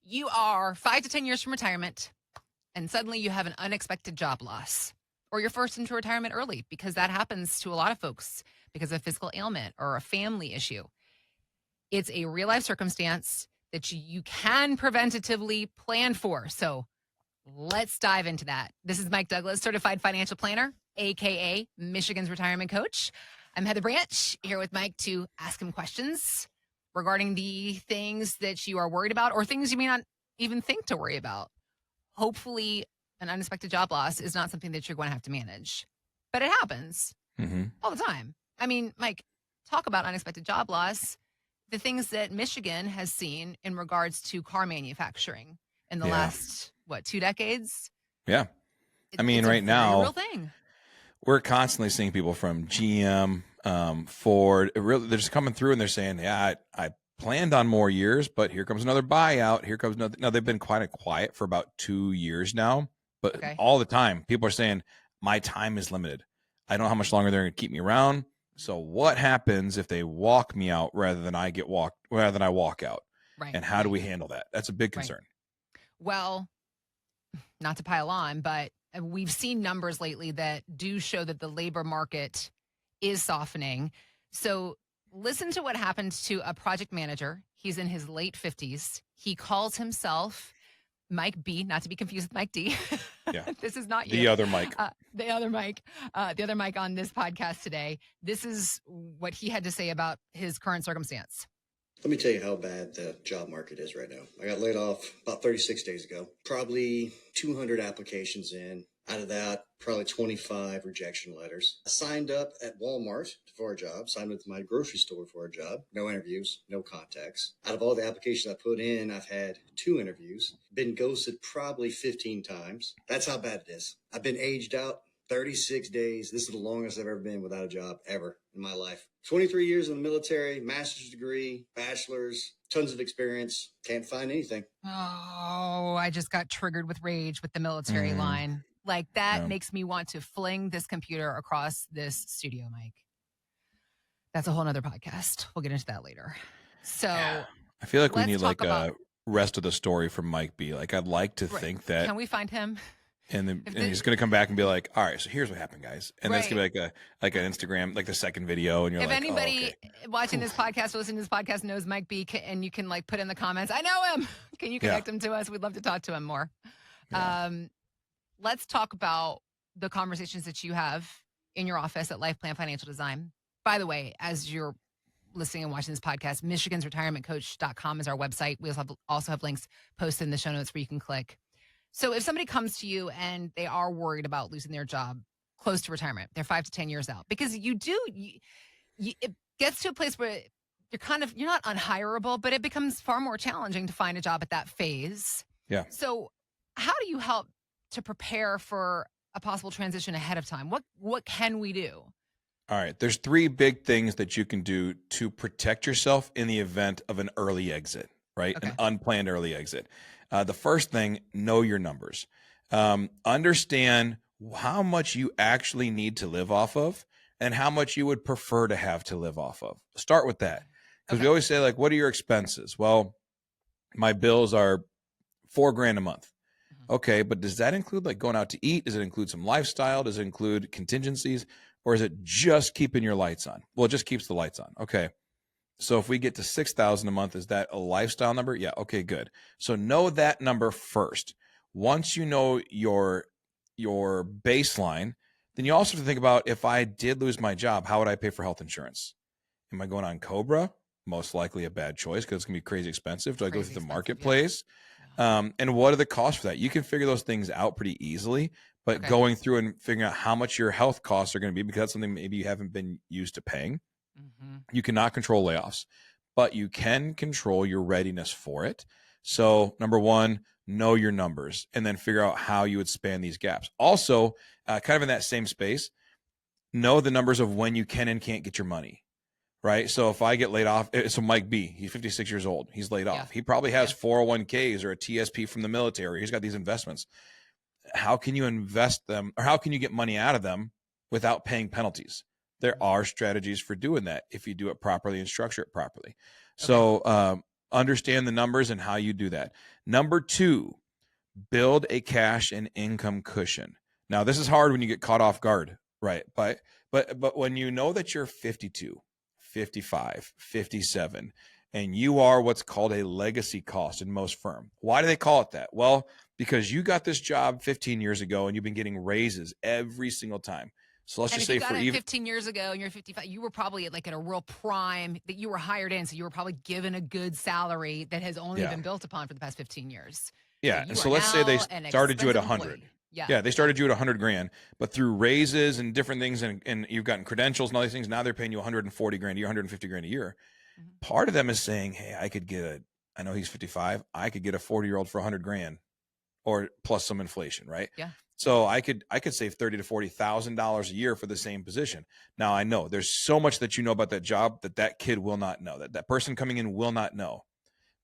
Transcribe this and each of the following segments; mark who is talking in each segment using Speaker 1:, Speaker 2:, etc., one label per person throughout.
Speaker 1: You are 5 to 10 years from retirement, and suddenly you have an unexpected job loss, or you're forced into retirement early because that happens to a lot of folks because of physical ailment or a family issue. It's a real life circumstance that you can preventatively plan for. So let's dive into that. This is Mike Douglas, certified financial planner, AKA Michigan's retirement coach. I'm Heather Branch here with Mike to ask him questions regarding the things that you are worried about or things you may not even think to worry about. Hopefully, an unexpected job loss is not something that you're going to have to manage, but it happens all the time. I mean, Mike, talk about unexpected job loss, the things that Michigan has seen in regards to car manufacturing in the last, 2 decades?
Speaker 2: Yeah. I mean,
Speaker 1: It's
Speaker 2: right
Speaker 1: a very
Speaker 2: now,
Speaker 1: real thing.
Speaker 2: we're constantly seeing people from GM, Ford. They're just coming through and they're saying, yeah, I planned on more years, but here comes another buyout. Here comes another. Now, they've been quite quiet for about 2 years now, but all the time, people are saying, my time is limited. I don't know how much longer they're going to keep me around. So what happens if they walk me out rather than I walk out?
Speaker 1: Right.
Speaker 2: And how do we handle that? That's a big concern.
Speaker 1: Well, not to pile on, but we've seen numbers lately that do show that the labor market is softening. So listen to what happened to a project manager. He's in his late 50s. He calls himself Mike B, not to be confused with Mike D.
Speaker 2: Yeah.
Speaker 1: This is not you.
Speaker 2: The other Mike.
Speaker 1: The other Mike on this podcast today. This is what he had to say about his current circumstance.
Speaker 3: Let me tell you how bad the job market is right now. I got laid off about 36 days ago. Probably 200 applications in. Out of that, probably 25 rejection letters. I signed up at Walmart for a job, signed with my grocery store for a job. No interviews, no contacts. Out of all the applications I put in, I've had 2 interviews. Been ghosted probably 15 times. That's how bad it is. I've been aged out 36 days. This is the longest I've ever been without a job ever in my life. 23 years in the military, master's degree, bachelor's, tons of experience. Can't find anything.
Speaker 1: Oh, I just got triggered with rage with the military line. Like that makes me want to fling this computer across this studio, Mike. That's a whole nother podcast. We'll get into that later. So
Speaker 2: I feel like we need like a rest of the story from Mike B. Like I'd like to think that.
Speaker 1: Can we find him?
Speaker 2: And he's going to come back and be like, all right, so here's what happened, guys. And that's going to be like an Instagram, like the second video. And you're
Speaker 1: if
Speaker 2: like,
Speaker 1: anybody watching this podcast or listening to this podcast knows Mike B, and you can like put in the comments, I know him. Can you connect him to us? We'd love to talk to him more. Yeah. Let's talk about the conversations that you have in your office at LifePlan Financial Design. By the way, as you're listening and watching this podcast, michigansretirementcoach.com is our website. We also have links posted in the show notes where you can click. So if somebody comes to you and they are worried about losing their job close to retirement, they're 5 to 10 years out, because it gets to a place where you're not unhireable, but it becomes far more challenging to find a job at that phase.
Speaker 2: Yeah.
Speaker 1: So how do you help to prepare for a possible transition ahead of time? What can we do?
Speaker 2: All right. There's 3 big things that you can do to protect yourself in the event of an early exit, right? Okay. An unplanned early exit. The first thing, know your numbers. Understand how much you actually need to live off of and how much you would prefer to have to live off of. Start with that. Because we always say, like, what are your expenses? Well, my bills are $4,000 a month. Okay, but does that include like going out to eat? Does it include some lifestyle? Does it include contingencies? Or is it just keeping your lights on? Well, it just keeps the lights on. Okay. So if we get to 6,000 a month, is that a lifestyle number? Yeah. Okay, good. So know that number first. Once you know your baseline, then you also have to think about, if I did lose my job, how would I pay for health insurance? Am I going on Cobra? Most likely a bad choice because it's going to be crazy expensive. Do I go through the marketplace? Yeah. And what are the costs for that? You can figure those things out pretty easily, but going through and figuring out how much your health costs are going to be, because that's something maybe you haven't been used to paying. You cannot control layoffs, but you can control your readiness for it. So number 1, know your numbers and then figure out how you would span these gaps. Also, kind of in that same space, know the numbers of when you can and can't get your money, right? So if I get laid off, so Mike B, he's 56 years old. He's laid off. He probably has 401ks or a TSP from the military. He's got these investments. How can you invest them, or how can you get money out of them without paying penalties? There are strategies for doing that if you do it properly and structure it properly. So understand the numbers and how you do that. Number 2, build a cash and income cushion. Now, this is hard when you get caught off guard, right? But when you know that you're 52, 55, 57, and you are what's called a legacy cost in most firms. Why do they call it that? Well, because you got this job 15 years ago and you've been getting raises every single time. So let's just say
Speaker 1: for even 15 years ago and you're 55, you were probably at a real prime that you were hired in. So you were probably given a good salary that has only been built upon for the past 15 years.
Speaker 2: Yeah. And so let's say they started you at 100. Yeah. They started you at 100 grand, but through raises and different things and you've gotten credentials and all these things. Now they're paying you 140 grand a year, 150 grand a year. Part of them is saying, hey, I know he's 55. I could get a 40-year-old for 100 grand or plus some inflation. Right.
Speaker 1: Yeah.
Speaker 2: So I could save $30,000 to $40,000 a year for the same position. Now I know there's so much that you know about that job that kid will not know, that person coming in will not know.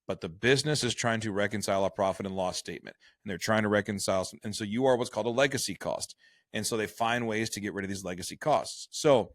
Speaker 2: But the business is trying to reconcile a profit and loss statement, and they're trying to reconcile and so you are what's called a legacy cost. And so they find ways to get rid of these legacy costs. So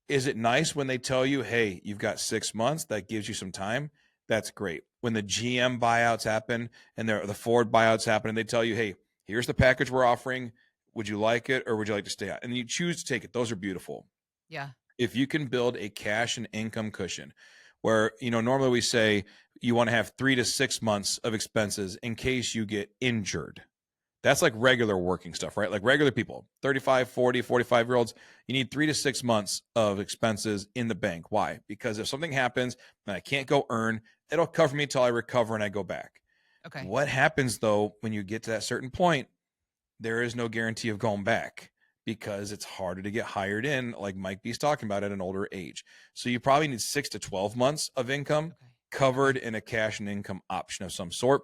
Speaker 2: is it nice when they tell you, hey, you've got 6 months, that gives you some time? That's great. When the GM buyouts happen and the Ford buyouts happen and they tell you, hey, here's the package we're offering. Would you like it or would you like to stay out? And you choose to take it. Those are beautiful.
Speaker 1: Yeah.
Speaker 2: If you can build a cash and income cushion where, normally we say you want to have 3 to 6 months of expenses in case you get injured. That's like regular working stuff, right? Like regular people, 35, 40, 45-year-olds, you need 3 to 6 months of expenses in the bank. Why? Because if something happens and I can't go earn, it'll cover me till I recover and I go back.
Speaker 1: Okay.
Speaker 2: What happens though, when you get to that certain point, there is no guarantee of going back because it's harder to get hired in, like Mike B's talking about, at an older age. So you probably need 6 to 12 months of income covered in a cash and income option of some sort.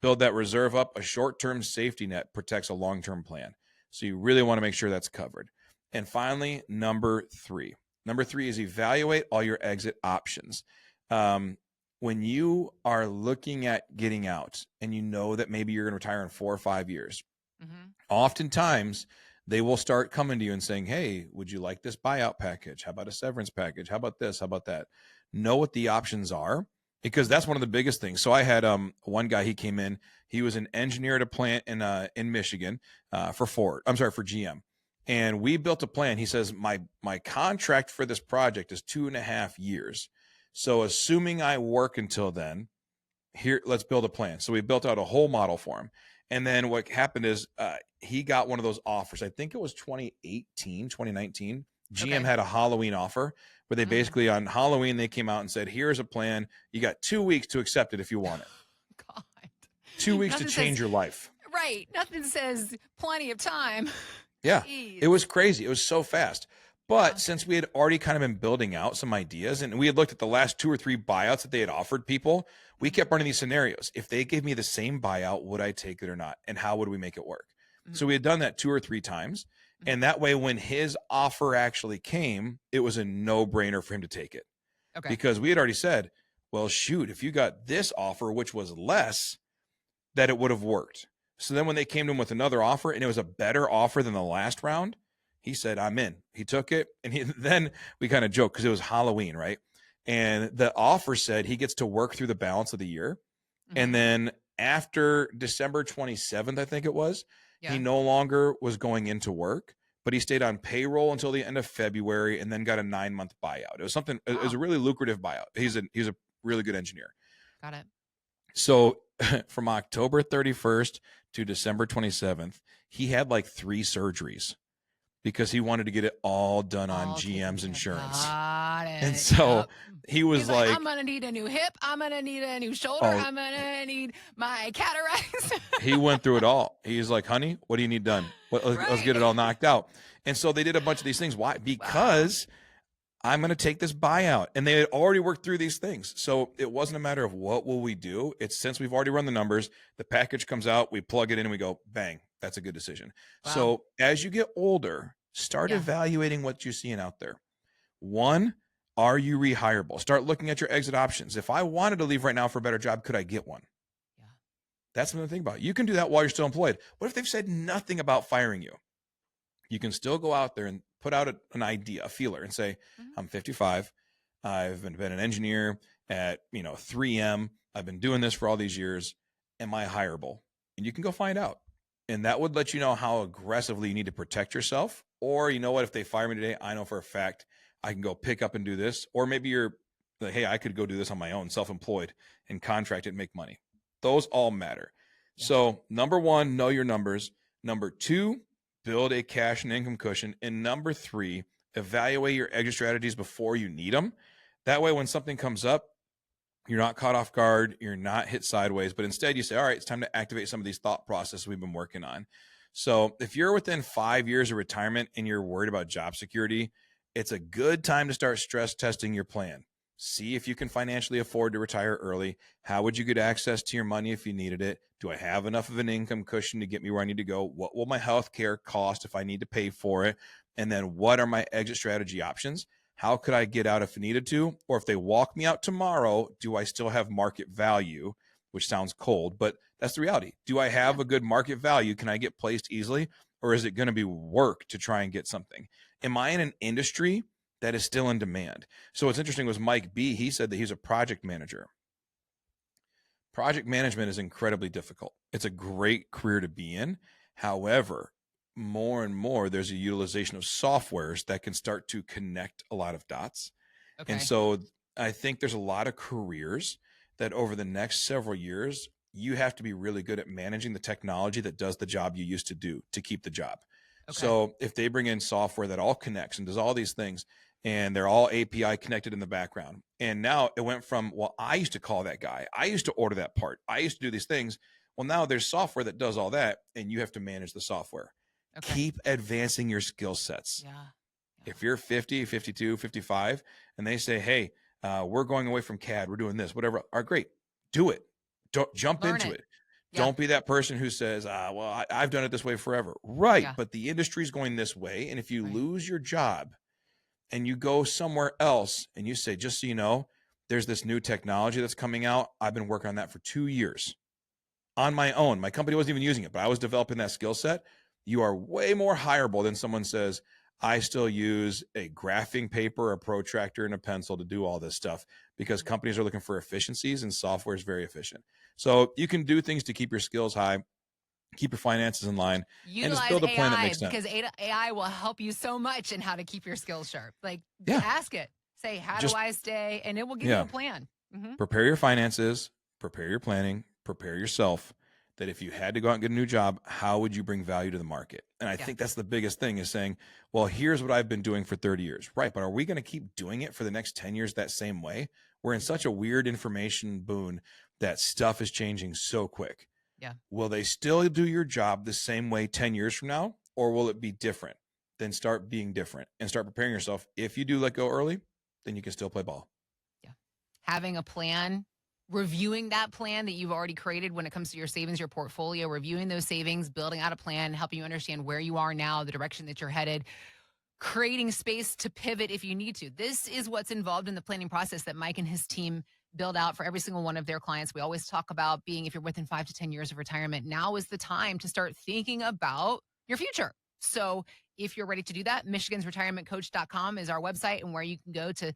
Speaker 2: Build that reserve up. A short-term safety net protects a long-term plan. So you really want to make sure that's covered. And finally, number 3. Number 3 is evaluate all your exit options. When you are looking at getting out and you know that maybe you're going to retire in 4 or 5 years, oftentimes they will start coming to you and saying, hey, would you like this buyout package? How about a severance package? How about this? How about that? Know what the options are, because that's one of the biggest things. So I had one guy, he came in, he was an engineer at a plant in Michigan for GM. And we built a plan. He says, my contract for this project is 2.5 years. So assuming I work until then, here, let's build a plan. So we built out a whole model for him. And then what happened is he got one of those offers. I think it was 2019. GM had a Halloween offer where they basically on Halloween, they came out and said, here's a plan. You got 2 weeks to accept it if you want it.
Speaker 1: God.
Speaker 2: 2 weeks to change your life.
Speaker 1: Right. Nothing says plenty of time.
Speaker 2: Yeah.
Speaker 1: Jeez.
Speaker 2: It was crazy. It was so fast. But since we had already kind of been building out some ideas and we had looked at the last 2 or 3 buyouts that they had offered people, we kept running these scenarios. If they gave me the same buyout, would I take it or not? And how would we make it work? So we had done that 2 or 3 times. And that way, when his offer actually came, it was a no-brainer for him to take it. Okay. Because we had already said, well, shoot, if you got this offer, which was less, that it would have worked. So then when they came to him with another offer and it was a better offer than the last round, he said, I'm in. He took it. And then we kind of joked because it was Halloween, right? And the offer said he gets to work through the balance of the year. And then after December 27th, I think it was, he no longer was going into work, but he stayed on payroll until the end of February and then got a 9-month buyout. It was something, it was a really lucrative buyout. He's a really good engineer.
Speaker 1: Got it.
Speaker 2: So from October 31st to December 27th, he had like 3 surgeries because he wanted to get it all done on GM's insurance. And so he's like,
Speaker 1: I'm going to need a new hip. I'm going to need a new shoulder. I'm going to need my cataracts.
Speaker 2: He went through it all. He's like, honey, what do you need done? Let's get it all knocked out. And so they did a bunch of these things. Why? Because I'm going to take this buyout. And they had already worked through these things. So it wasn't a matter of what will we do. It's since we've already run the numbers, the package comes out, we plug it in and we go, bang, that's a good decision. Wow. So as you get older, start evaluating what you're seeing out there. 1, are you rehireable? Start looking at your exit options. If I wanted to leave right now for a better job, could I get one? Yeah. That's something to think about. You can do that while you're still employed. What if they've said nothing about firing you? You can still go out there and put out an idea, a feeler, and say, I'm 55. I've been an engineer at 3M. I've been doing this for all these years. Am I hireable? And you can go find out. And that would let you know how aggressively you need to protect yourself. Or, you know what, if they fire me today, I know for a fact I can go pick up and do this. Or maybe you're like, hey, I could go do this on my own, self-employed, and contract it and make money. Those all matter. Yeah. So number one, know your numbers. Number two, build a cash and income cushion. And number three, evaluate your exit strategies before you need them. That way, when something comes up, you're not caught off guard, you're not hit sideways, but instead you say, all right, it's time to activate some of these thought processes we've been working on. So if you're within 5 years of retirement and you're worried about job security, it's a good time to start stress testing your plan. See if you can financially afford to retire early. How would you get access to your money if you needed it? Do I have enough of an income cushion to get me where I need to go? What will my health care cost if I need to pay for it? And then what are my exit strategy options? How could I get out if I needed to? Or if they walk me out tomorrow, do I still have market value? Which sounds cold, but that's the reality. Do I have a good market value? Can I get placed easily? Or is it going to be work to try and get something? Am I in an industry that is still in demand? So what's interesting was Mike B. He said that he's a project manager. Project management is incredibly difficult. It's a great career to be in. However, more and more, there's a utilization of softwares that can start to connect a lot of dots. Okay. And so I think there's a lot of careers that over the next several years, you have to be really good at managing the technology that does the job you used to do to keep the job. Okay. So if they bring in software that all connects and does all these things, and they're all API connected in the background. And now it went from, well, I used to call that guy. I used to order that part. I used to do these things. Well, now there's software that does all that, and you have to manage the software. Okay. Keep advancing your skill sets. Yeah. If you're 50, 52, 55, and they say, hey, we're going away from CAD, we're doing this, whatever. All right, great. Do it. Don't jump into it. Yeah. Don't be that person who says, well, I've done it this way forever. Right. Yeah. But the industry's going this way. And if you lose your job and you go somewhere else and you say, just so you know, there's this new technology that's coming out. I've been working on that for 2 years on my own. My company wasn't even using it, but I was developing that skill set. You are way more hireable than someone says, I still use a graphing paper, a protractor, and a pencil to do all this stuff, because companies are looking for efficiencies and software is very efficient. So you can do things to keep your skills high, keep your finances in line,
Speaker 1: utilize and just build a plan that makes sense. Because AI will help you so much in how to keep your skills sharp. Like, ask it. Say, how do I stay? And it will give you a plan. Mm-hmm.
Speaker 2: Prepare your finances, prepare your planning, prepare yourself. That if you had to go out and get a new job, how would you bring value to the market? And I think that's the biggest thing, is saying, well, here's what I've been doing for 30 years. Right. But are we going to keep doing it for the next 10 years that same way? We're in such a weird information boon that stuff is changing so quick. Yeah. Will they still do your job the same way 10 years from now? Or will it be different? Then start being different and start preparing yourself. If you do let go early, then you can still play ball.
Speaker 1: Yeah. Having a plan, reviewing that plan that you've already created when it comes to your savings, your portfolio, reviewing those savings, building out a plan, helping you understand where you are now, the direction that you're headed, creating space to pivot if you need to. This is what's involved in the planning process that Mike and his team build out for every single one of their clients. We always talk about being, if you're within 5 to 10 years of retirement, now is the time to start thinking about your future. So if you're ready to do that, michigansretirementcoach.com is our website, and where you can go to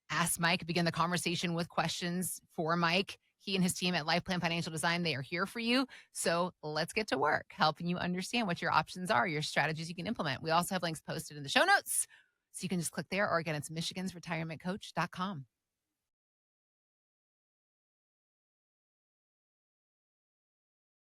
Speaker 1: ask Mike, begin the conversation with questions for Mike. He and his team at LifePlan Financial Design, they are here for you. So let's get to work, helping you understand what your options are, your strategies you can implement. We also have links posted in the show notes, so you can just click there, or again, it's michigansretirementcoach.com.